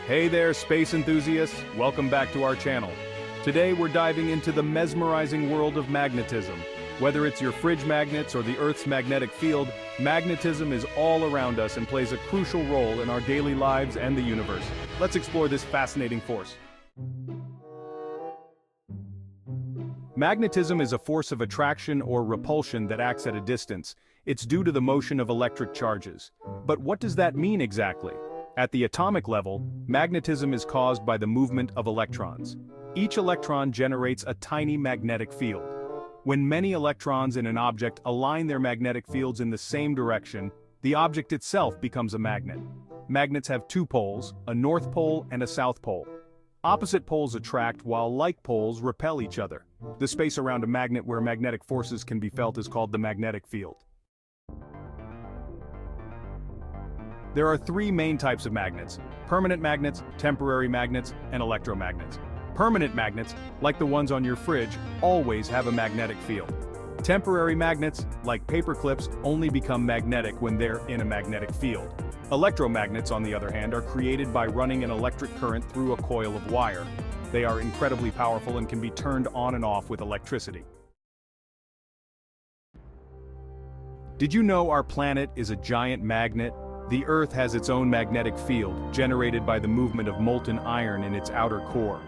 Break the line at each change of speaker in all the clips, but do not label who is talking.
Hey there, space enthusiasts! Welcome back to our channel. Today we're diving into the mesmerizing world of magnetism. Whether it's your fridge magnets or the Earth's magnetic field, magnetism is all around us and plays a crucial role in our daily lives and the universe. Let's explore this fascinating force. Magnetism is a force of attraction or repulsion that acts at a distance. It's due to the motion of electric charges. But what does that mean exactly? At the atomic level, magnetism is caused by the movement of electrons. Each electron generates a tiny magnetic field. When many electrons in an object align their magnetic fields in the same direction, the object itself becomes a magnet. Magnets have two poles, a north pole and a south pole. Opposite poles attract while like poles repel each other. The space around a magnet where magnetic forces can be felt is called the magnetic field. There are three main types of magnets: permanent magnets, temporary magnets, and electromagnets. Permanent magnets, like the ones on your fridge, always have a magnetic field. Temporary magnets, like paper clips, only become magnetic when they're in a magnetic field. Electromagnets, on the other hand, are created by running an electric current through a coil of wire. They are incredibly powerful and can be turned on and off with electricity. Did you know our planet is a giant magnet? The Earth has its own magnetic field, generated by the movement of molten iron in its outer core.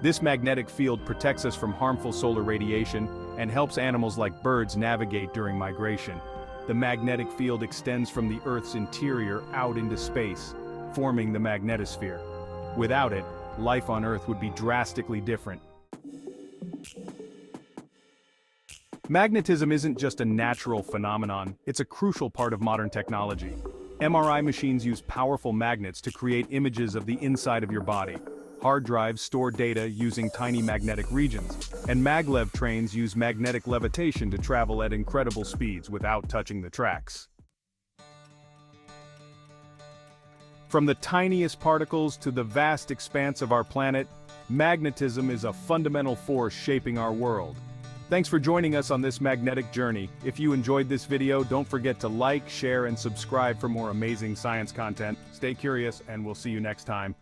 This magnetic field protects us from harmful solar radiation and helps animals like birds navigate during migration. The magnetic field extends from the Earth's interior out into space, forming the magnetosphere. Without it, life on Earth would be drastically different. Magnetism isn't just a natural phenomenon, it's a crucial part of modern technology. MRI machines use powerful magnets to create images of the inside of your body. Hard drives store data using tiny magnetic regions, and maglev trains use magnetic levitation to travel at incredible speeds without touching the tracks. From the tiniest particles to the vast expanse of our planet, magnetism is a fundamental force shaping our world. Thanks for joining us on this magnetic journey. If you enjoyed this video, don't forget to like, share, and subscribe for more amazing science content. Stay curious, and we'll see you next time.